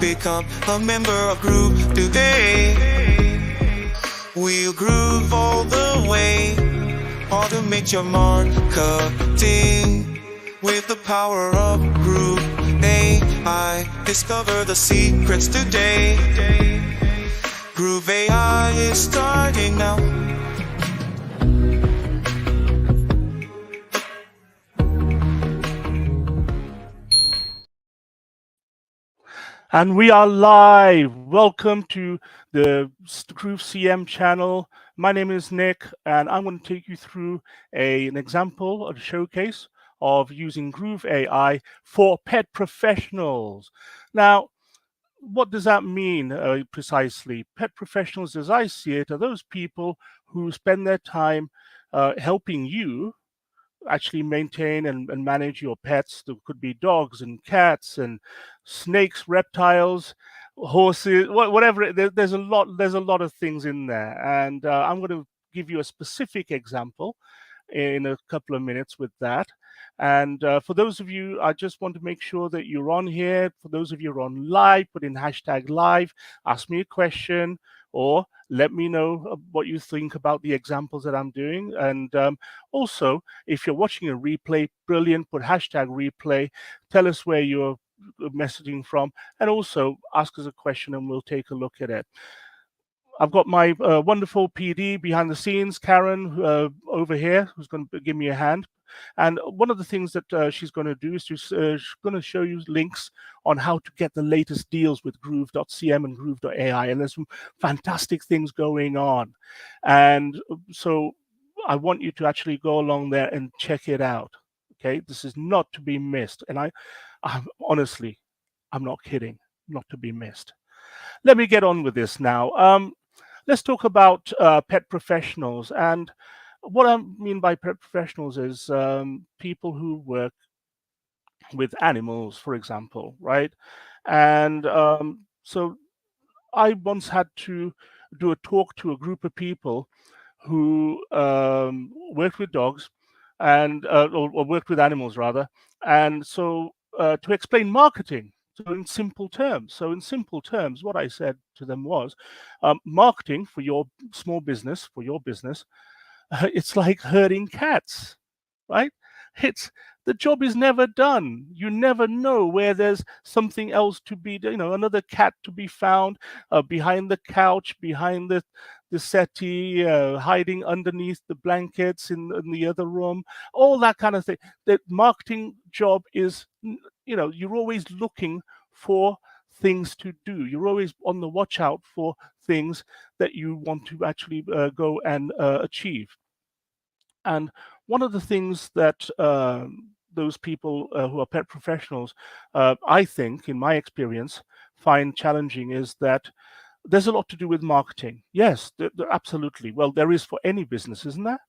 Become a member of Groove today. We'll groove all the way. Automate your marketing with the power of Groove AI. Discover the secrets today. Groove AI is starting now. And we are live. Welcome to the Groove CM channel. My name is Nick, and I'm going to take you through an example, a showcase of using Groove AI for pet professionals. Now, what does that mean precisely? Pet professionals, as I see it, are those people who spend their time helping you actually maintain and manage your pets. There could be dogs and cats and snakes, reptiles, horses, whatever. There's a lot. There's a lot of things in there, and I'm going to give you a specific example in a couple of minutes with that. And for those of you, I just want to make sure that you're on here. For those of you who are on live, put in hashtag live, ask me a question, or let me know what you think about the examples that I'm doing. And also, if you're watching a replay, brilliant, put hashtag replay, tell us where you're messaging from, and also ask us a question and we'll take a look at it. I've got my wonderful PD behind the scenes, Karen, over here, who's going to give me a hand. And one of the things that she's going to do is she's going to show you links on how to get the latest deals with Groove.cm and Groove.ai. And there's some fantastic things going on. And so I want you to actually go along there and check it out. Okay, this is not to be missed. And I'm honestly, I'm not kidding, not to be missed. Let me get on with this now. Let's talk about pet professionals. And what I mean by pet professionals is people who work with animals, for example, right? And so I once had to do a talk to a group of people who worked with dogs and or worked with animals rather. And so to explain marketing. So in simple terms. So in simple terms, what I said to them was, marketing for your small business, for your business, it's like herding cats, right? It's the job is never done. You never know where there's something else to be, another cat to be found behind the couch, behind the settee, hiding underneath the blankets in the other room, all that kind of thing. The marketing job is, you're always looking for things to do. You're always on the watch out for things that you want to actually go and achieve. And one of the things that those people who are pet professionals, I think, in my experience, find challenging is that there's a lot to do with marketing. Yes, absolutely. Well, there is for any business, isn't there?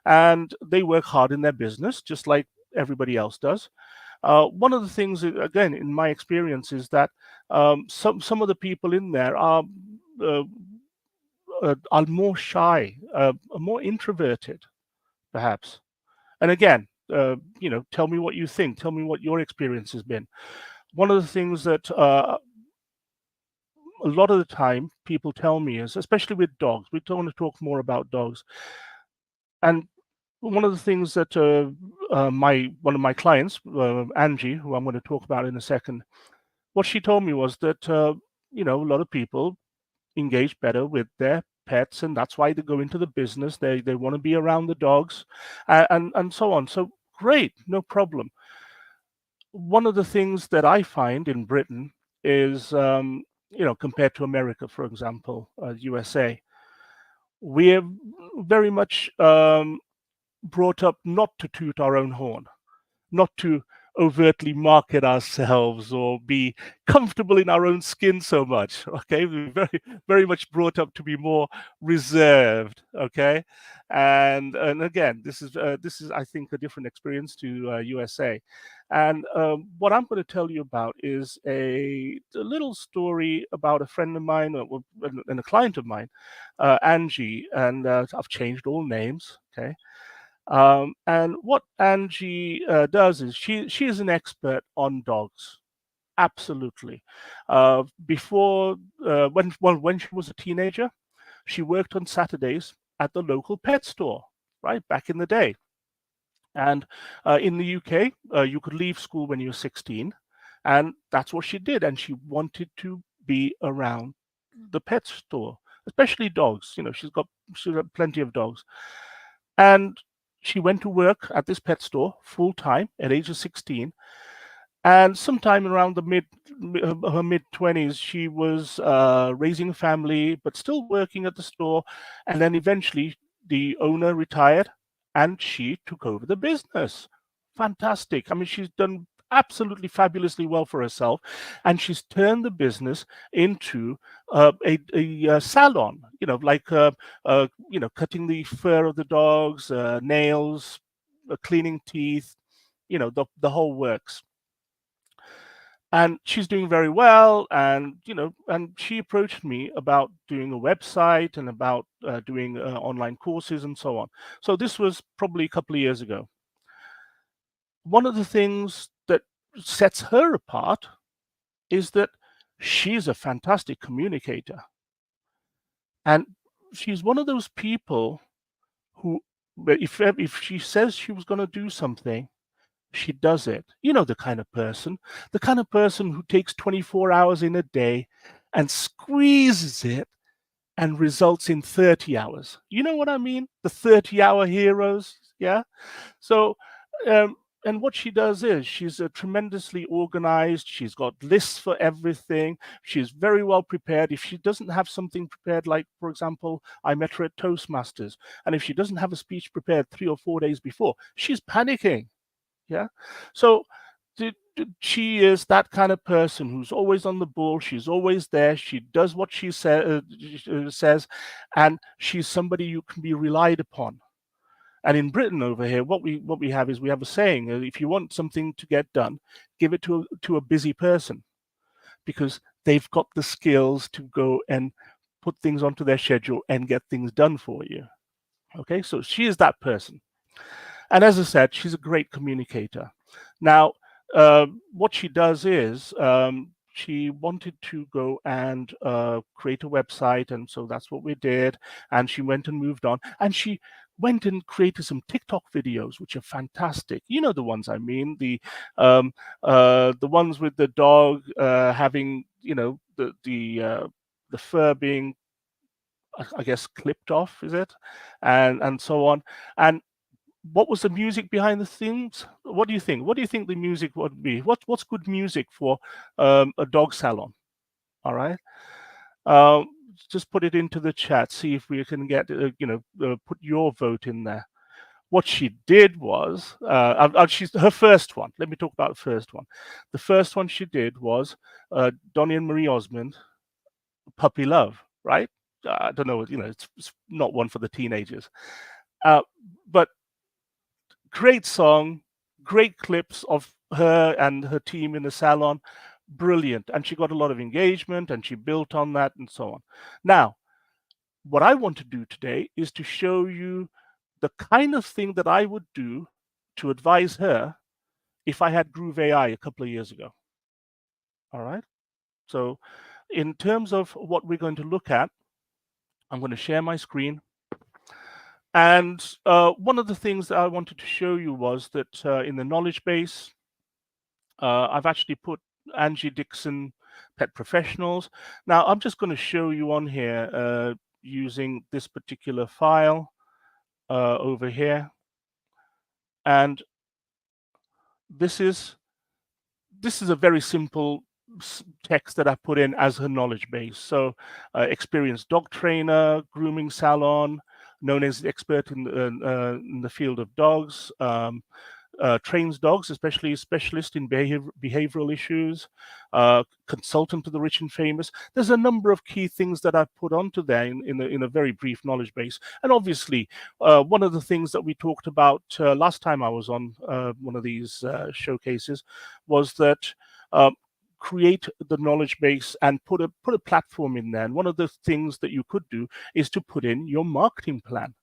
And they work hard in their business, just like everybody else does. One of the things, again, in my experience, is that some of the people in there uh, are more shy, more introverted, perhaps. And again, tell me what you think. Tell me what your experience has been. One of the things that a lot of the time people tell me is, especially with dogs, we don't want to talk more about dogs. And one of the things that one of my clients, Angie, who I'm going to talk about in a second, what she told me was that a lot of people engage better with their pets, and that's why they go into the business. They want to be around the dogs, and so on. So great, no problem. One of the things that I find in Britain is, compared to America, for example, USA, we're very much brought up not to toot our own horn, not to overtly market ourselves or be comfortable in our own skin so much. Okay, we're very much brought up to be more reserved. Okay, and again, this is I think a different experience to USA. And what I'm going to tell you about is a little story about a friend of mine and a client of mine, Angie, and I've changed all names. Okay. And what Angie does is she is an expert on dogs. Absolutely. Before, when she was a teenager, she worked on Saturdays at the local pet store, right, back in the day. And in the UK, you could leave school when you were 16, and that's what she did. And she wanted to be around the pet store, especially dogs. She's got plenty of dogs, and she went to work at this pet store full time at age of 16. And sometime around her mid 20s, she was raising a family, but still working at the store. And then eventually, the owner retired, and she took over the business. Fantastic! I mean, she's done absolutely fabulously well for herself, and she's turned the business into a salon. Cutting the fur of the dogs, nails, cleaning teeth. The whole works, and she's doing very well. And she approached me about doing a website and about doing online courses and so on. So this was probably a couple of years ago. One of the things that sets her apart is that she's a fantastic communicator, and she's one of those people who, if she says she was going to do something, she does it. The kind of person who takes 24 hours in a day and squeezes it and results in 30 hours. You know what I mean? The 30-hour heroes. Yeah. So, and what she does is she's tremendously organized. She's got lists for everything. She's very well prepared. If she doesn't have something prepared, like, for example, I met her at Toastmasters, and if she doesn't have a speech prepared 3 or 4 days before, she's panicking. Yeah. So she is that kind of person who's always on the ball. She's always there. She does what she says, and she's somebody you can be relied upon. And in Britain over here, what we have is we have a saying: if you want something to get done, give it to a busy person, because they've got the skills to go and put things onto their schedule and get things done for you. Okay, so she is that person. And as I said, she's a great communicator. Now, what she does is she wanted to go and create a website, and so that's what we did. And she went and moved on, and she went and created some TikTok videos, which are fantastic. You know the ones I mean, the ones with the dog having, the fur being, I guess, clipped off, is it, and so on. And what was the music behind the scenes? What do you think? What do you think the music would be? What's good music for a dog salon? All right. Just put it into the chat. See if we can get put your vote in there. What she did was, she's her first one. Let me talk about the first one. The first one she did was Donny and Marie Osmond, Puppy Love. Right. I don't know. It's not one for the teenagers, but great song, great clips of her and her team in the salon. Brilliant. And she got a lot of engagement, and she built on that and so on. Now, what I want to do today is to show you the kind of thing that I would do to advise her if I had Groove AI a couple of years ago. All right. So in terms of what we're going to look at, I'm going to share my screen. And one of the things that I wanted to show you was that in the knowledge base, I've actually put Angie Dixon Pet Professionals. Now, I'm just going to show you on here using this particular file over here. And this is a very simple text that I put in as her knowledge base. So experienced dog trainer, grooming salon, known as the expert in the field of dogs, trains dogs, especially specialist in behavioral issues, consultant to the rich and famous. There's a number of key things that I've put onto there in a very brief knowledge base. And obviously, one of the things that we talked about last time I was on one of these showcases was that create the knowledge base and put a platform in there. And one of the things that you could do is to put in your marketing plan.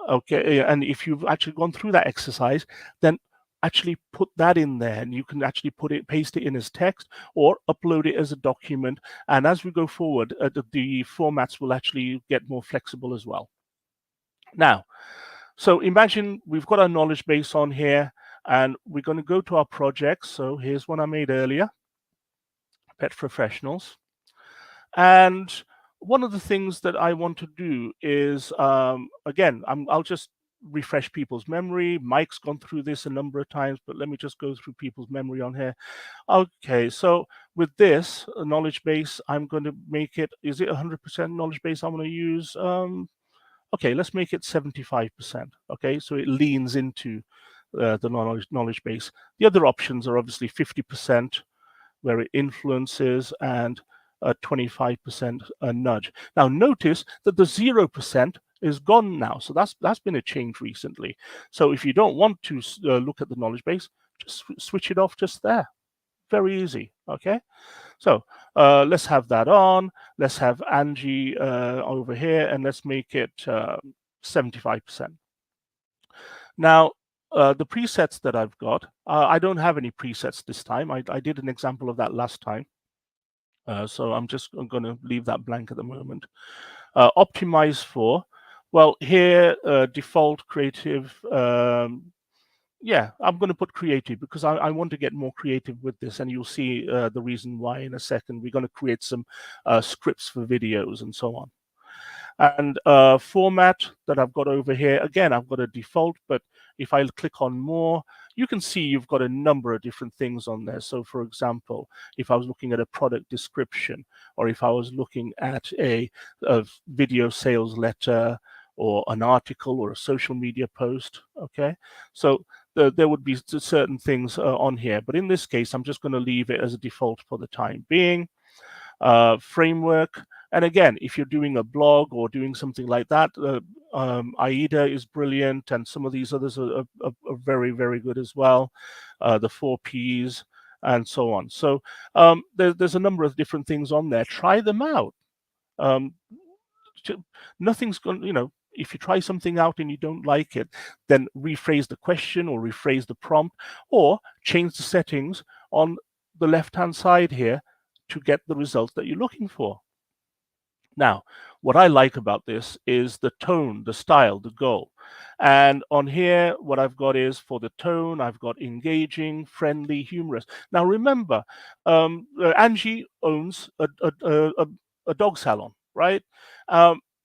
Okay, and if you've actually gone through that exercise, then actually put that in there, and you can actually paste it in as text or upload it as a document. And as we go forward, the formats will actually get more flexible as well. Now, so imagine we've got our knowledge base on here, and we're going to go to our projects. So here's one I made earlier, Pet Professionals. And one of the things that I want to do is, again, I'll just refresh people's memory. Mike's gone through this a number of times, but let me just go through people's memory on here. Okay, so with this knowledge base, I'm going to make it, is it 100% knowledge base I'm going to use? Okay, let's make it 75%. Okay, so it leans into the knowledge base. The other options are obviously 50%, where it influences, and 25% a nudge. Now notice that the 0% is gone now. So that's been a change recently. So if you don't want to look at the knowledge base, just switch it off just there. Very easy. Okay. So let's have that on. Let's have Angie over here, and let's make it 75%. Now, the presets that I've got, I don't have any presets this time. I did an example of that last time. So I'm going to leave that blank at the moment. Optimize for, well, here, default creative. Yeah, I'm going to put creative because I want to get more creative with this, and you'll see the reason why in a second. We're going to create some scripts for videos and so on. And format that I've got over here, again, I've got a default, but if I click on more, you can see you've got a number of different things on there. So for example, if I was looking at a product description, or if I was looking at a video sales letter, or an article, or a social media post, okay? So there would be certain things on here, but in this case, I'm just going to leave it as a default for the time being. Framework, and again, if you're doing a blog or doing something like that, AIDA is brilliant, and some of these others are very, very good as well. The 4Ps and so on. So there's a number of different things on there. Try them out. Nothing's going, if you try something out and you don't like it, then rephrase the question or rephrase the prompt, or change the settings on the left-hand side here to get the results that you're looking for. Now, what I like about this is the tone, the style, the goal. And on here, what I've got is, for the tone, I've got engaging, friendly, humorous. Now, remember, Angie owns a dog salon, right?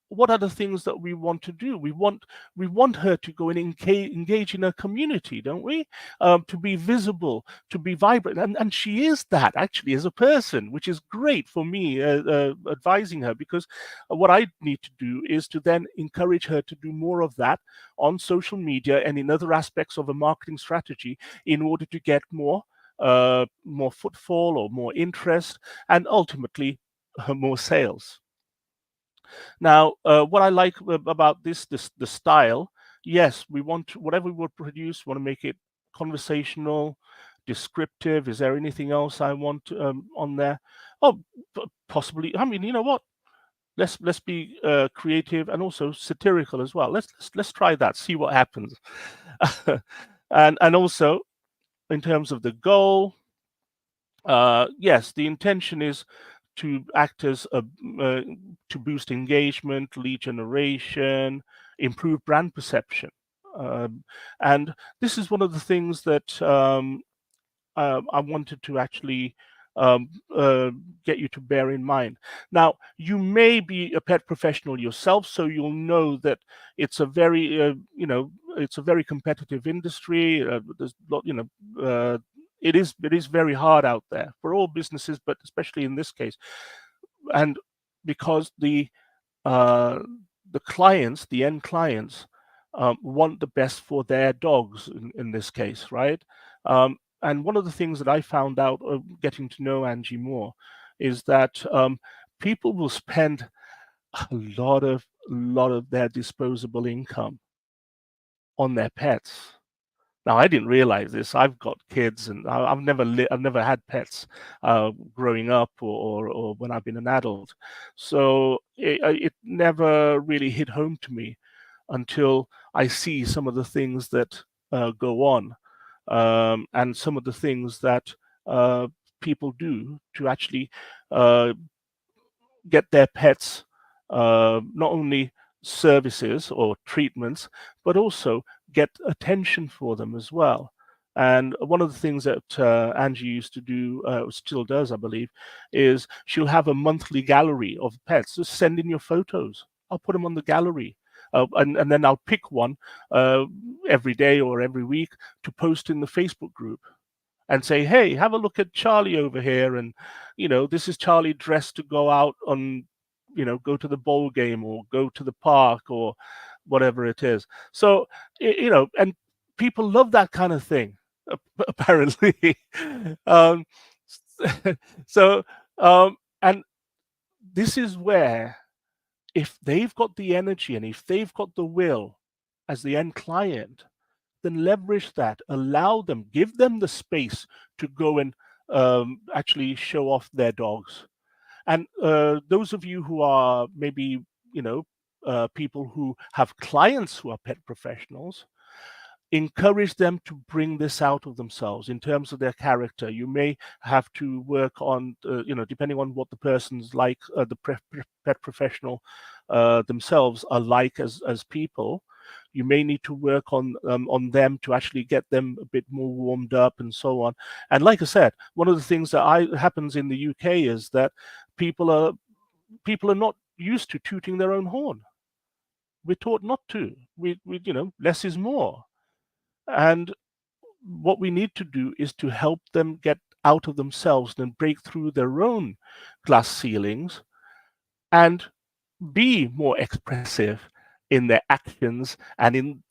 What are the things that we want to do? We want her to go and engage in her community, don't we? To be visible, to be vibrant, and she is that actually as a person, which is great for me advising her, because what I need to do is to then encourage her to do more of that on social media and in other aspects of a marketing strategy, in order to get more footfall or more interest, and ultimately more sales. Now, what I like about the style, yes, we want whatever we produce, we want to make it conversational, descriptive. Is there anything else I want on there? Oh, possibly. I mean, you know what? Let's be creative and also satirical as well. Let's try that. See what happens. and also, in terms of the goal, yes, the intention is to act as to boost engagement, lead generation, improve brand perception. And this is one of the things that I wanted to actually get you to bear in mind. Now, you may be a pet professional yourself, so you'll know that it's a very, it's a very competitive industry. There's it is very hard out there for all businesses, but especially in this case, and because the clients, the end clients, want the best for their dogs in this case, right? And one of the things that I found out getting to know Angie more is that people will spend a lot of their disposable income on their pets. Now, I didn't realize this. I've got kids, and I've never had pets growing up or when I've been an adult. So it never really hit home to me until I see some of the things that go on. and some of the things that people do to actually get their pets not only services or treatments, but also get attention for them as well. And one of the things that Angie used to do, still does, I believe, is she'll have a monthly gallery of pets. Just send in your photos. I'll put them on the gallery. And then I'll pick one every day or every week to post in the Facebook group and say, hey, have a look at Charlie over here. And, this is Charlie dressed to go out on, go to the bowl game or go to the park or whatever it is. So, and people love that kind of thing, apparently. um, so, and this is where, if they've got the energy and if they've got the will as the end client, then leverage that, allow them, give them the space to go and actually show off their dogs. And those of you who are maybe, people who have clients who are pet professionals, encourage them to bring this out of themselves in terms of their character. You may have to work on, depending on what the person's like, the pet professional themselves are like as people. You may need to work on them to actually get them a bit more warmed up and so on. And like I said, one of the things that happens in the UK is that people are not used to tooting their own horn. We're taught not to. We less is more. And what we need to do is to help them get out of themselves and break through their own glass ceilings and be more expressive in their actions and in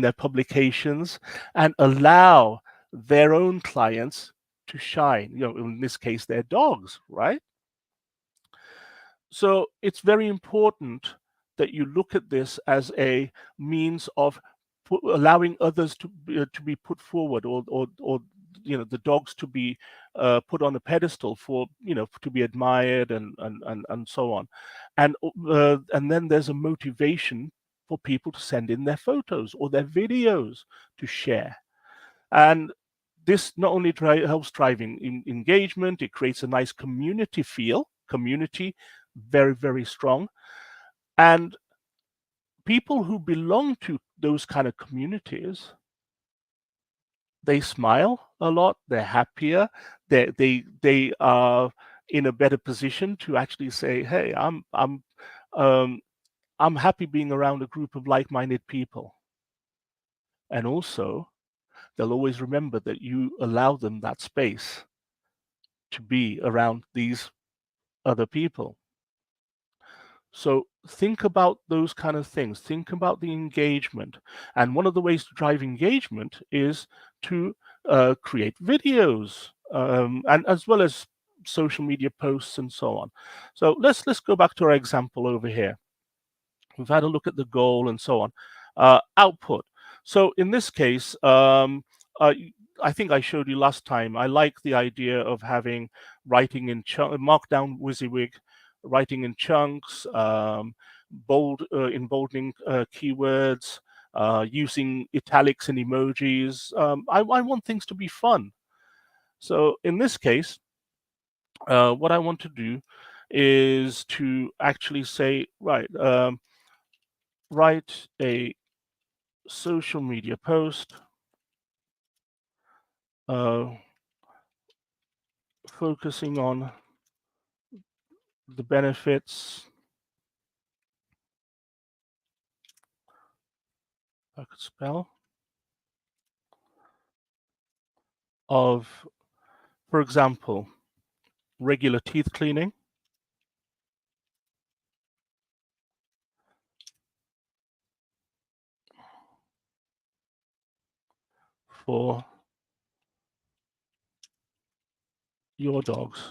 their publications, and allow their own clients to shine, in this case their dogs, right? So it's very important that you look at this as a means of allowing others to be put forward, or the dogs to be put on a pedestal for to be admired and so on, and then there's a motivation for people to send in their photos or their videos to share. And this not only helps driving engagement, it creates a nice community feel. Community, very, very strong. And people who belong to those kind of communities, they smile a lot, they're happier, they are in a better position to actually say, hey, I'm happy being around a group of like-minded people. And also, they'll always remember that you allow them that space to be around these other people. So think about those kind of things. Think about the engagement. And one of the ways to drive engagement is to create videos, and as well as social media posts and so on. So let's go back to our example over here. We've had a look at the goal and so on. Output. So in this case, I think I showed you last time, I like the idea of having writing in Markdown WYSIWYG, writing in chunks, emboldening keywords, using italics and emojis. I want things to be fun. So in this case, what I want to do is to actually say, right, write a social media post focusing on the benefits, I could spell, of, for example, regular teeth cleaning, for your dogs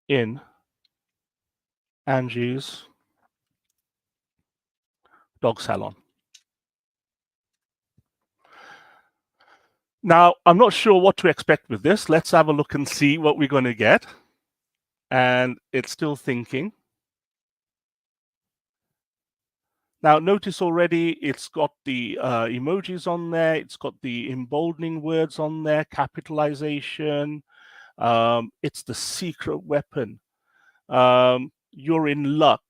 in Angie's dog salon. Now, I'm not sure what to expect with this. Let's have a look and see what we're going to get. And it's still thinking. Now, notice already it's got the emojis on there. It's got the emboldening words on there, capitalization. It's the secret weapon. You're in luck.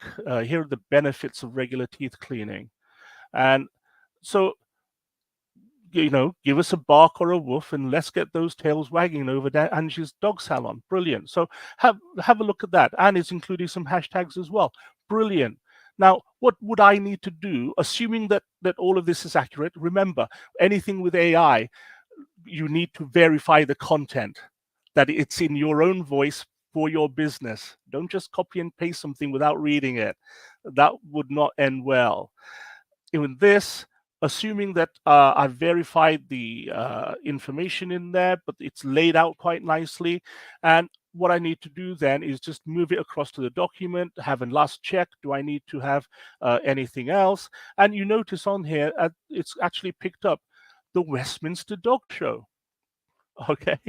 Here are the benefits of regular teeth cleaning. And so, give us a bark or a woof and let's get those tails wagging over there. Angie's dog salon. Brilliant. So have a look at that. And it's including some hashtags as well. Brilliant. Now, what would I need to do, assuming that all of this is accurate? Remember, anything with AI, you need to verify the content, that it's in your own voice for your business. Don't just copy and paste something without reading it. That would not end well. In this, assuming that I've verified the information in there, but it's laid out quite nicely. And what I need to do then is just move it across to the document, have a last check. Do I need to have anything else? And you notice on here, it's actually picked up the Westminster Dog Show. Okay.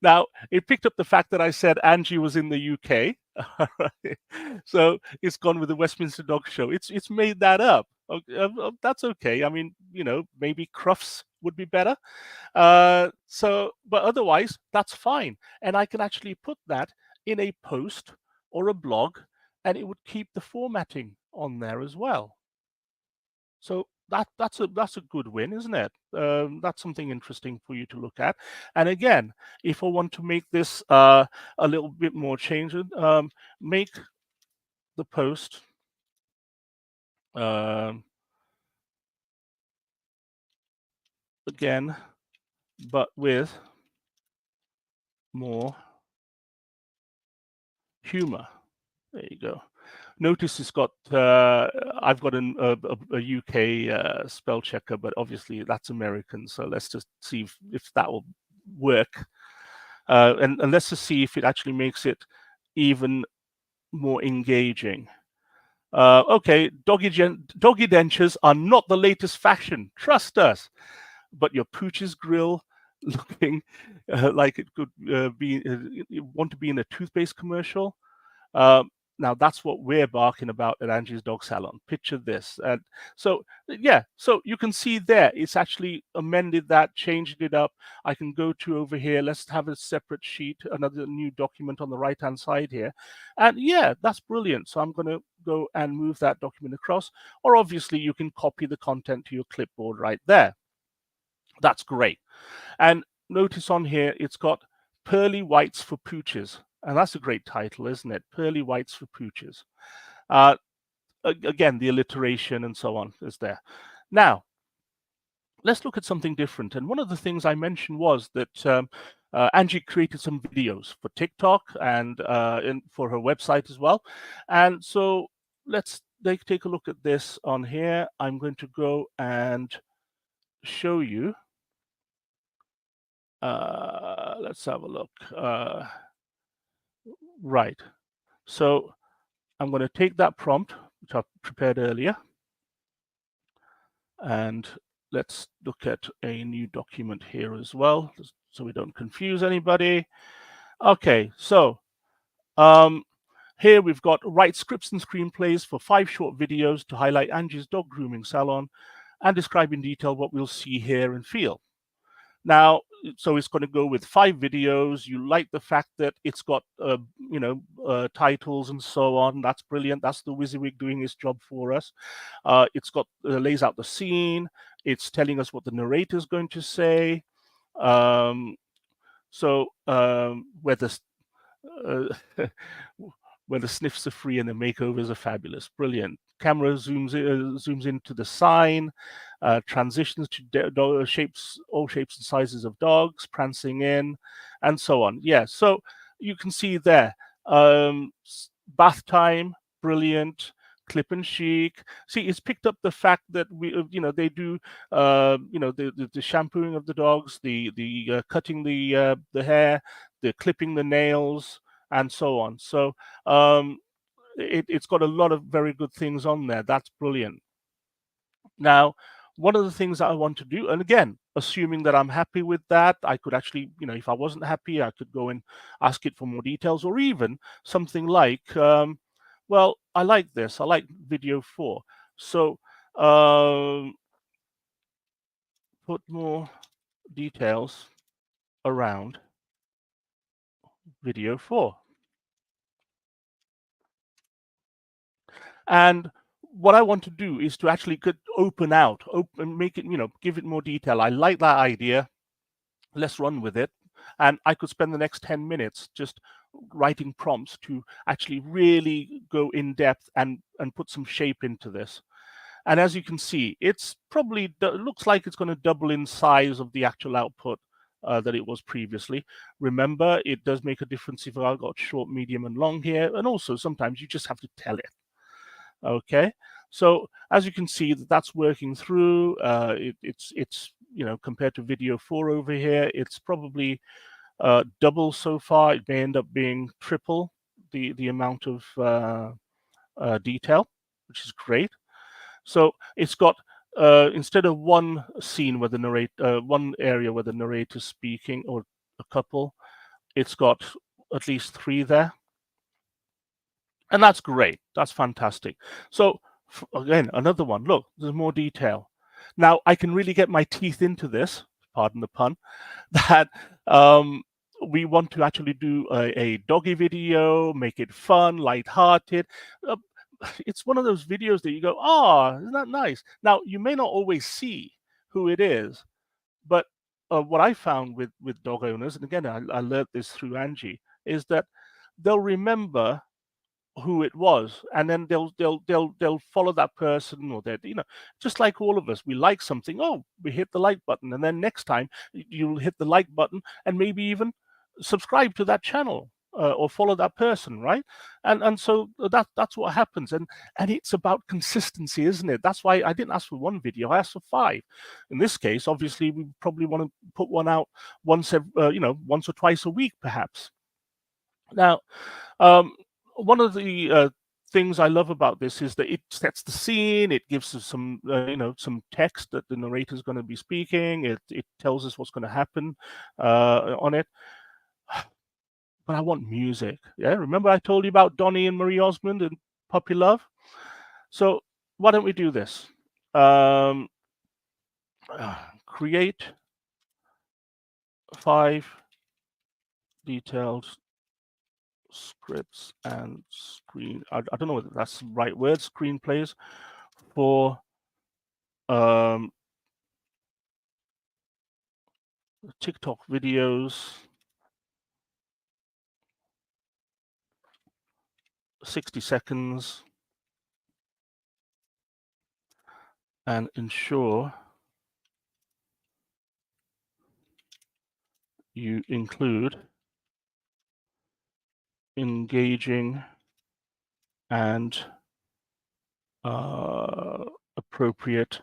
Now, it picked up the fact that I said Angie was in the UK. So it's gone with the Westminster Dog Show. It's made that up. That's okay. I mean, maybe Crufts would be better. But otherwise, that's fine. And I can actually put that in a post or a blog, and it would keep the formatting on there as well. So that's a good win, isn't it? That's something interesting for you to look at. And again, if I want to make this a little bit more changed, make the post again, but with more humor. There you go. Notice it's got, I've got a UK spell checker, but obviously that's American. So let's just see if that will work. And let's just see if it actually makes it even more engaging. Okay, doggy dentures are not the latest fashion. Trust us. But your Pooch's grill looking like it could be, you want to be in a toothpaste commercial. Now that's what we're barking about at Angie's Dog Salon. Picture this. And so, yeah, so you can see there, it's actually amended that, changed it up. I can go to over here. Let's have a separate sheet, another new document on the right-hand side here. And yeah, that's brilliant. So I'm going to go and move that document across. Or obviously you can copy the content to your clipboard right there. That's great. And notice on here, it's got Pearly Whites for Pooches. And that's a great title, isn't it? Pearly Whites for Pooches. Again, the alliteration and so on is there. Now, let's look at something different. And one of the things I mentioned was that Angie created some videos for TikTok and for her website as well. And so let's take a look at this on here. I'm going to go and show you. Let's have a look. Right. So I'm going to take that prompt, which I prepared earlier, and let's look at a new document here as well, so we don't confuse anybody. Okay, so here we've got write scripts and screenplays for 5 short videos to highlight Angie's dog grooming salon and describe in detail what we'll see, hear, and feel. Now, so it's going to go with 5 videos. You like the fact that it's got, titles and so on. That's brilliant. That's the WYSIWYG doing its job for us. It's got lays out the scene. It's telling us what the narrator is going to say. Whether where the sniffs are free and the makeovers are fabulous. Brilliant. Camera zooms into the sign, transitions to all shapes and sizes of dogs prancing in, and so on. Yeah, so you can see there, bath time, brilliant. Clip and chic. See, it's picked up the fact that they do, the shampooing of the dogs, the cutting the hair, the clipping the nails, and so on. So it's got a lot of very good things on there. That's brilliant. Now, one of the things that I want to do, and again, assuming that I'm happy with that, I could actually, if I wasn't happy, I could go and ask it for more details, or even something like, well, I like this. I like video 4. So put more details around video 4. And what I want to do is to actually open out, make it, give it more detail. I like that idea. Let's run with it. And I could spend the next 10 minutes just writing prompts to actually really go in depth and put some shape into this. And as you can see, it's probably looks like it's going to double in size of the actual output that it was previously. Remember, it does make a difference if I've got short, medium, and long here. And also, sometimes you just have to tell it. Okay, so as you can see, that's working through. It's compared to video 4 over here, it's probably double so far. It may end up being triple the amount of detail, which is great. So it's got instead of one scene where one area where the narrator's speaking, or a couple, it's got at least 3 there. And that's great. That's fantastic. So again, another one. Look, there's more detail. Now I can really get my teeth into this, pardon the pun, that we want to actually do a doggy video, make it fun, lighthearted. It's one of those videos that you go, oh, isn't that nice? Now, you may not always see who it is, but what I found with dog owners, and again, I learned this through Angie, is that they'll remember who it was, and then they'll follow that person, or that, just like all of us, we like something, oh, we hit the like button, and then next time you'll hit the like button and maybe even subscribe to that channel, or follow that person, right? And so that's what happens, and it's about consistency, isn't it? That's why I didn't ask for 1 video, I asked for 5. In this case, obviously, we probably want to put one out once or twice a week, perhaps. Now, one of the things I love about this is that it sets the scene. It gives us some, some text that the narrator is going to be speaking. It tells us what's going to happen on it. But I want music. Yeah, remember I told you about Donny and Marie Osmond and Puppy Love? So why don't we do this? Create 5 detailed scripts and I don't know whether that's the right word, screenplays for TikTok videos, 60 seconds, and ensure you include engaging and appropriate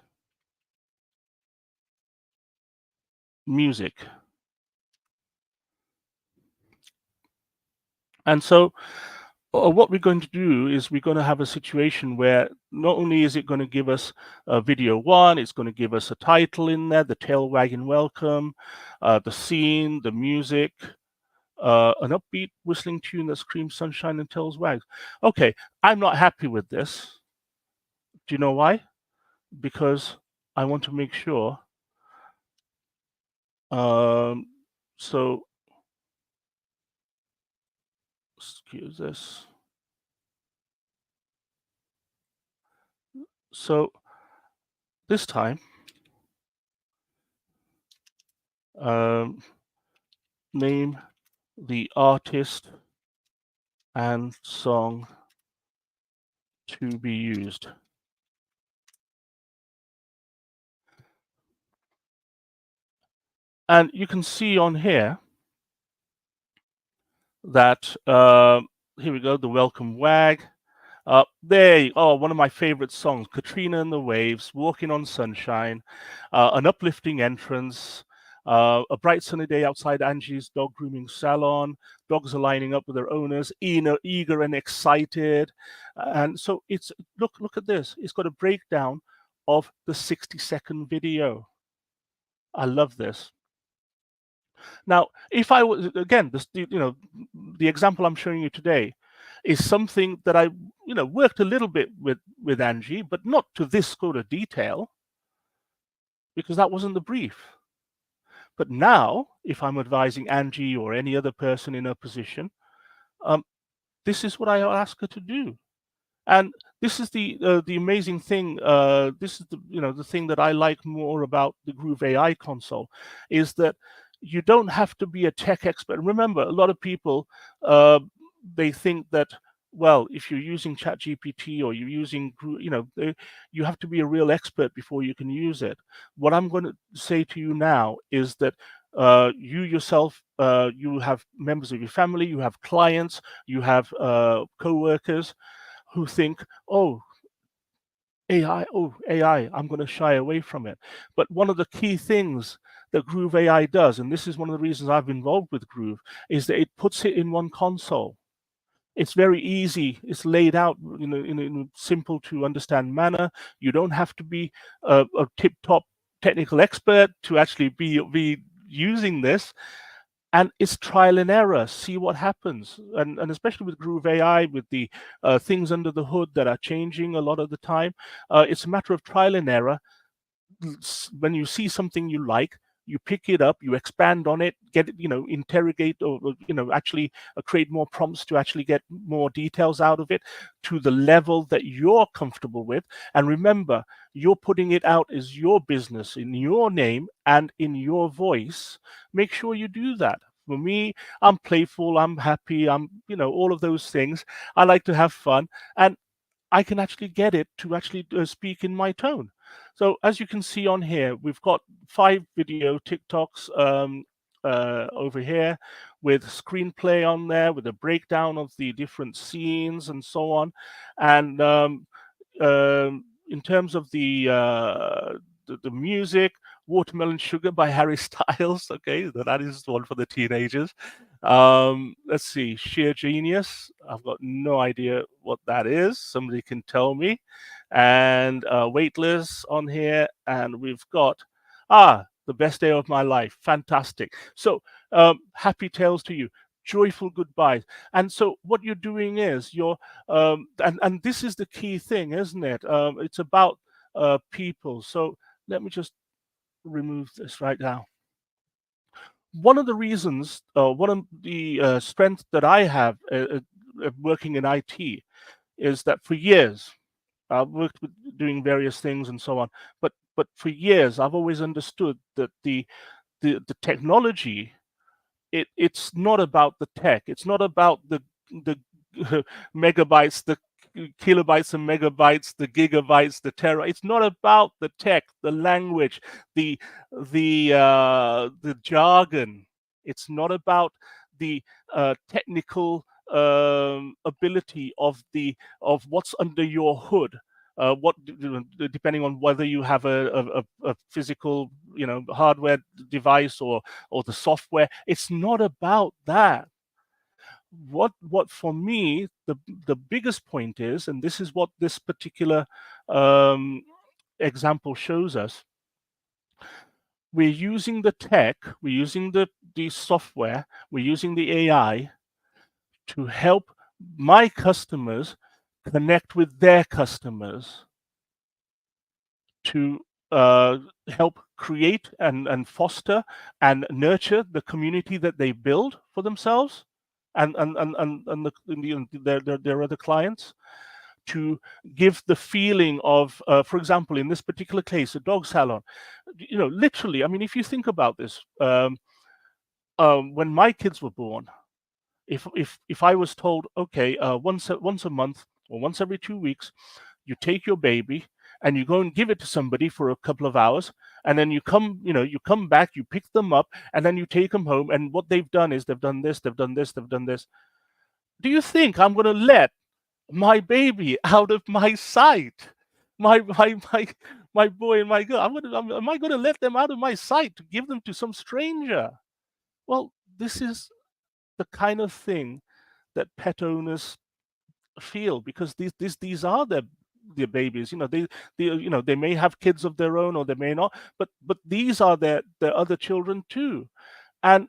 music. And so what we're going to do is we're going to have a situation where not only is it going to give us video 1, it's going to give us a title in there, the tail wagging welcome, the scene, the music, an upbeat whistling tune that screams sunshine and tails wags. Okay, I'm not happy with this. Do you know why? Because I want to make sure. So excuse this. So this time, name the artist and song to be used. And you can see on here that here we go, the welcome wag. One of my favorite songs, Katrina and the Waves, Walking on Sunshine, an uplifting entrance, a bright sunny day outside Angie's dog grooming salon. Dogs are lining up with their owners, eager and excited. And so look at this. It's got a breakdown of the 60-second video. I love this. Now, if I was, again, the example I'm showing you today, is something that I, worked a little bit with Angie, but not to this sort of detail because that wasn't the brief. But now, if I'm advising Angie or any other person in her position, um, this is what I ask her to do. And this is the amazing thing. This is the thing that I like more about the Groove AI console, is that you don't have to be a tech expert. Remember, a lot of people uh, they think that, well, if you're using ChatGPT or you're using you have to be a real expert before you can use it. What I'm going to say to you now is that you yourself, you have members of your family, you have clients, you have co-workers who think, oh, AI, I'm going to shy away from it. But one of the key things that Groove AI does, and this is one of the reasons I've been involved with Groove, is that it puts it in one console. It's very easy. It's laid out in a simple to understand manner. You don't have to be a tip-top technical expert to actually be using this, and it's trial and error. See what happens, and especially with Groove AI, with the things under the hood that are changing a lot of the time, it's a matter of trial and error. When you see something you like, you pick it up, you expand on it, get it, interrogate, or actually create more prompts to actually get more details out of it to the level that you're comfortable with. And remember, you're putting it out as your business in your name and in your voice. Make sure you do that. For me, I'm playful, I'm happy, I'm all of those things. I like to have fun, and I can actually get it to actually speak in my tone. So as you can see on here, we've got 5 video TikToks over here with screenplay on there, with a breakdown of the different scenes and so on. And in terms of the music, Watermelon Sugar by Harry Styles. Okay, that is one for the teenagers. Let's see, Sheer Genius. I've got no idea what that is. Somebody can tell me. And Weightless on here. And we've got, The Best Day of My Life. Fantastic. So happy tales to you. Joyful goodbyes. And so what you're doing is and this is the key thing, isn't it? It's about people. So let me just remove this right now. One of the reasons, one of the strengths that I have working in IT is that for years I've worked with doing various things and so on, but for years I've always understood that the technology, it's not about the tech. It's not about the megabytes, the kilobytes and megabytes, the gigabytes, the tera. It's not about the tech, the language, the the jargon. It's not about the technical ability of what's under your hood. Depending on whether you have a physical hardware device or the software, it's not about that. What for me the biggest point is, and this is what this particular um, example shows us, we're using the tech, we're using the software, we're using the AI to help my customers connect with their customers, to help create and foster and nurture the community that they build for themselves and their other clients, to give the feeling of, for example, in this particular case, a dog salon. Literally, I mean, if you think about this, when my kids were born, if I was told, okay, once a month or once every 2 weeks, you take your baby and you go and give it to somebody for a couple of hours, and then you come back, you pick them up, and then you take them home, and what they've done is they've done this, they've done this, they've done this. Do you think I'm going to let my baby out of my sight? My boy and my girl, am I going to let them out of my sight to give them to some stranger? Well, this is the kind of thing that pet owners feel, because these are their babies. They may have kids of their own or they may not, but these are their other children too. And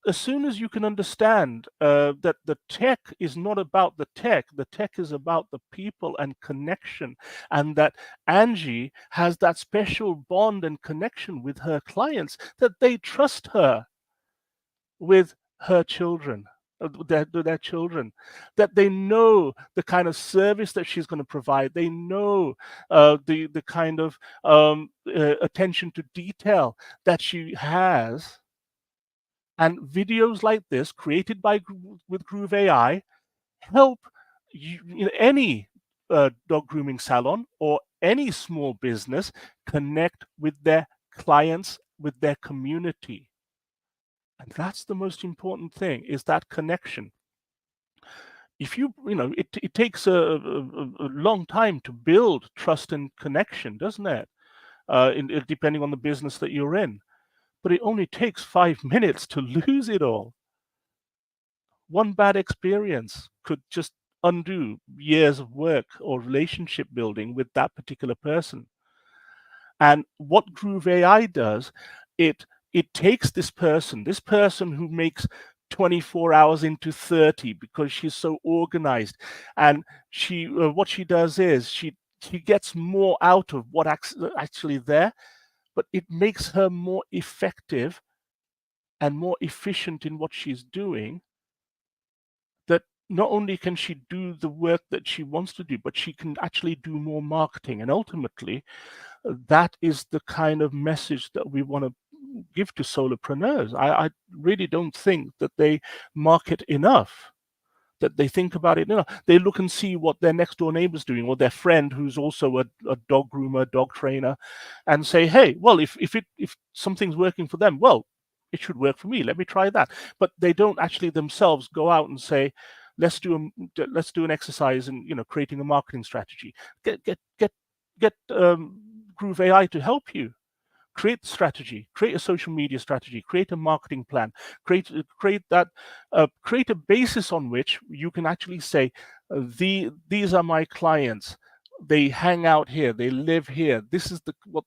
as soon as you can understand that the tech is not about the tech is about the people and connection, and that Angie has that special bond and connection with her clients, that they trust her with her children, their children, that they know the kind of service that she's going to provide. They know the kind of attention to detail that she has. And videos like this, created by with Groove AI, help any dog grooming salon or any small business connect with their clients, with their community. And that's the most important thing, is that connection. If it takes a long time to build trust and connection, doesn't it? Depending on the business that you're in. But it only takes 5 minutes to lose it all. One bad experience could just undo years of work or relationship building with that particular person. And what Groove AI does, it takes this person who makes 24 hours into 30 because she's so organized, and she what she does is she gets more out of what actually there, but it makes her more effective and more efficient in what she's doing, that not only can she do the work that she wants to do, but she can actually do more marketing. And ultimately, that is the kind of message that we want to give to solopreneurs. I really don't think that they market enough, that they think about it. They look and see what their next door neighbor's doing, or their friend who's also a dog groomer, dog trainer, and say, hey, well, if something's working for them, well, it should work for me. Let me try that. But they don't actually themselves go out and say, let's do an exercise in creating a marketing strategy. Get Groove AI to help you create the strategy, create a social media strategy, create a marketing plan, create a basis on which you can actually say, these are my clients. They hang out here. They live here. This is what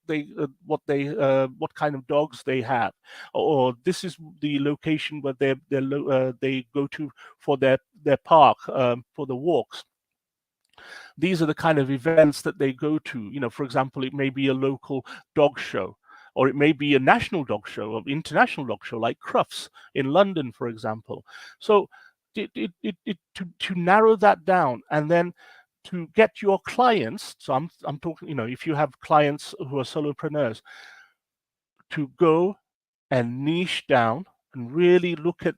kind of dogs they have, or this is the location where they go to for their park, for the walks. These are the kind of events that they go to. For example, it may be a local dog show, or it may be a national dog show or international dog show like Crufts in London, for example. So to narrow that down, and then to get your clients. So I'm talking, if you have clients who are solopreneurs, to go and niche down and really look at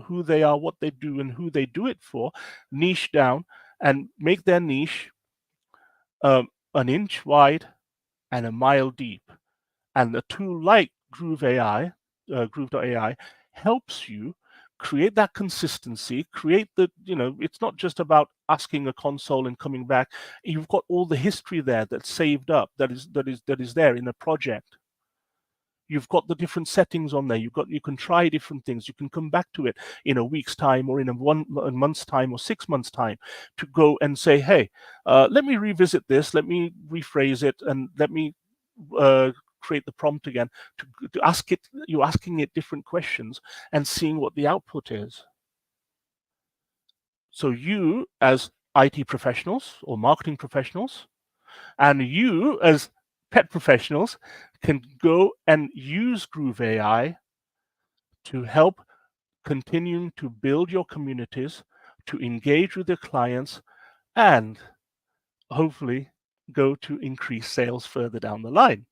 who they are, what they do, and who they do it for. Niche down and make their niche an inch wide and a mile deep. And a tool like Groove.ai helps you create that consistency, create it's not just about asking a console and coming back. You've got all the history there that's saved up, that is there in a project. You've got the different settings on there. You can try different things. You can come back to it in a week's time, or in a month's time, or 6 months' time, to go and say, hey, let me revisit this, let me rephrase it, and let me create the prompt again to ask it. You're asking it different questions and seeing what the output is. So you, as IT professionals or marketing professionals, and you as pet professionals, can go and use Groove AI to help continue to build your communities, to engage with your clients, and hopefully go to increase sales further down the line.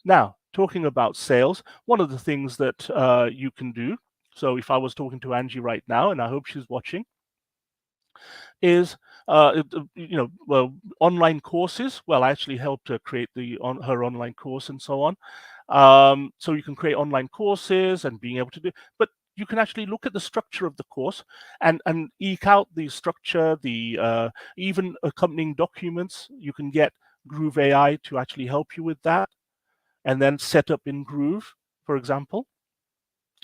Now, talking about sales, one of the things that you can do, so if I was talking to Angie right now, and I hope she's watching, is online courses. Well, I actually helped her create her online course and so on. So you can create online courses and being able to do, but you can actually look at the structure of the course and eke out the structure, the even accompanying documents. You can get Groove AI to actually help you with that, and then set up in Groove, for example.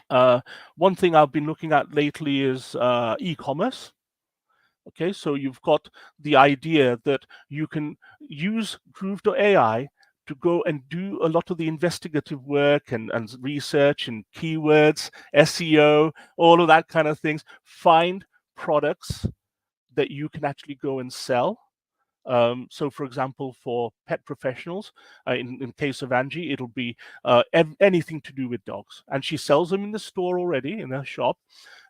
One thing I've been looking at lately is e-commerce. Okay, so you've got the idea that you can use Groove.ai to go and do a lot of the investigative work and research and keywords, SEO, all of that kind of things. Find products that you can actually go and sell. So, for example, for pet professionals, in case of Angie, it'll be anything to do with dogs, and she sells them in the store already in her shop.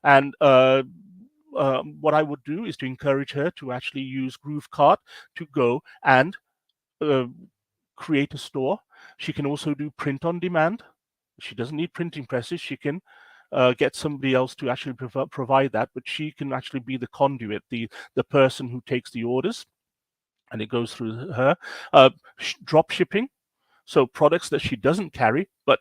And what I would do is to encourage her to actually use GrooveCart to go and uh, create a store. She can also do print on demand. She doesn't need printing presses. She can get somebody else to actually provide that, but she can actually be the conduit, the person who takes the orders, and it goes through her. Drop shipping, so products that she doesn't carry, but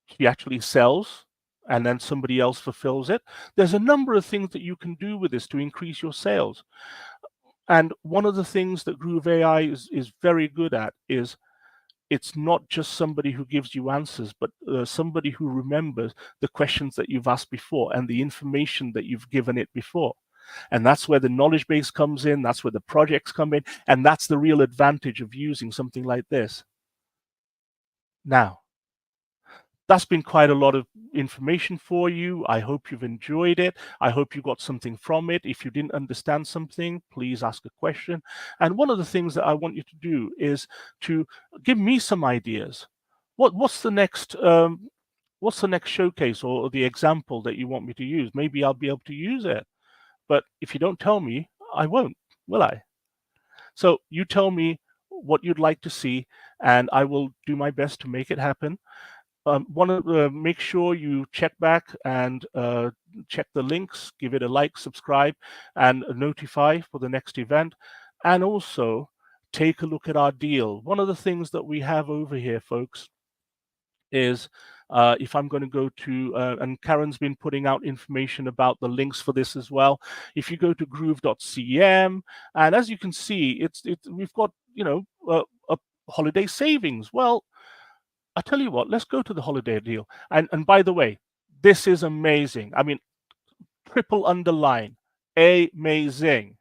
she actually sells, and then somebody else fulfills it. There's a number of things that you can do with this to increase your sales. And one of the things that Groove AI is very good at is it's not just somebody who gives you answers, but somebody who remembers the questions that you've asked before and the information that you've given it before. And that's where the knowledge base comes in. That's where the projects come in. And that's the real advantage of using something like this. Now, that's been quite a lot of information for you. I hope you've enjoyed it. I hope you got something from it. If you didn't understand something, please ask a question. And one of the things that I want you to do is to give me some ideas. What's the next showcase or the example that you want me to use? Maybe I'll be able to use it. But if you don't tell me, I won't, will I? So you tell me what you'd like to see, and I will do my best to make it happen. Want to make sure you check back and check the links, give it a like, subscribe, and notify for the next event. And also take a look at our deal. One of the things that we have over here, folks, is if I'm going to go to, and Karen's been putting out information about the links for this as well. If you go to Groove.cm, and as you can see, we've got, a holiday savings. Well, I tell you what, let's go to the holiday deal. And by the way, this is amazing. I mean, triple underline, amazing.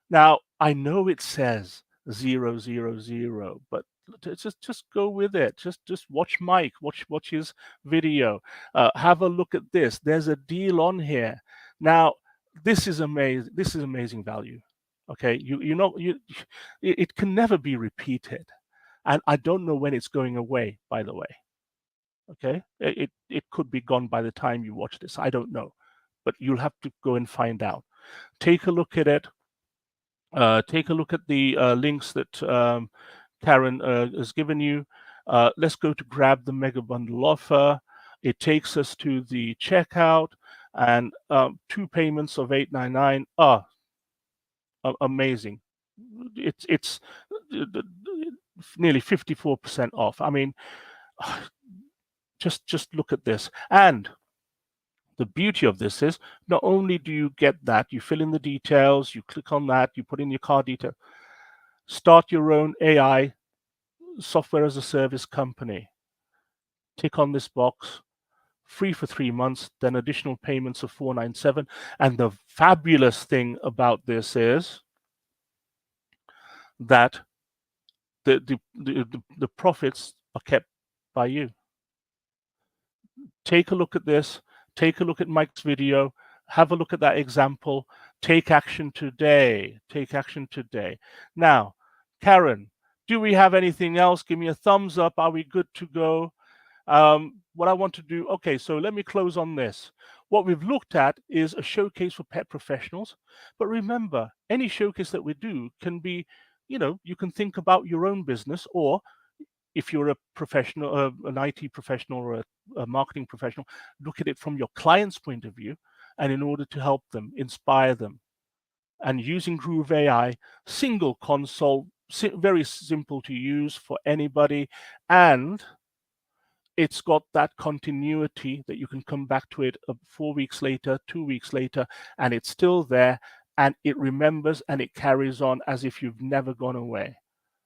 Now, I know it says 000, but just go with it. Just watch Mike, watch his video. Have a look at this. There's a deal on here. Now, this is amazing. This is amazing value. Okay, it can never be repeated. And I don't know when it's going away, by the way. Okay, it could be gone by the time you watch this. I don't know, but you'll have to go and find out. Take a look at it. Take a look at the links that Karen has given you. Let's go to grab the mega bundle offer. It takes us to the checkout, and 2 payments of $8.99 are amazing. It's nearly 54% off. I mean, just look at this. And the beauty of this is not only do you get that, you fill in the details, you click on that, you put in your card detail, start your own AI software as a service company. Tick on this box, free for 3 months, then additional payments of $497. And the fabulous thing about this is that the profits are kept by you. Take a look at this. Take a look at Mike's video. Have a look at that example. Take action today. Take action today. Now, Karen, do we have anything else? Give me a thumbs up. Are we good to go? What I want to do, okay, so let me close on this. What we've looked at is a showcase for pet professionals. But remember, any showcase that we do can be, you can think about your own business, or if you're a professional, an IT professional or a marketing professional, look at it from your client's point of view, and in order to help them, inspire them. And using Groove AI, single console, very simple to use for anybody, and it's got that continuity that you can come back to it 4 weeks later, 2 weeks later, and it's still there, and it remembers and it carries on as if you've never gone away.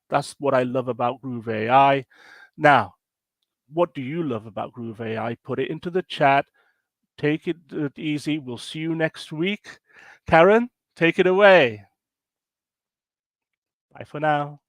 That's what I love about Groove AI. Now, what do you love about Groove AI? Put it into the chat. Take it easy. We'll see you next week. Karen, take it away. Bye for now.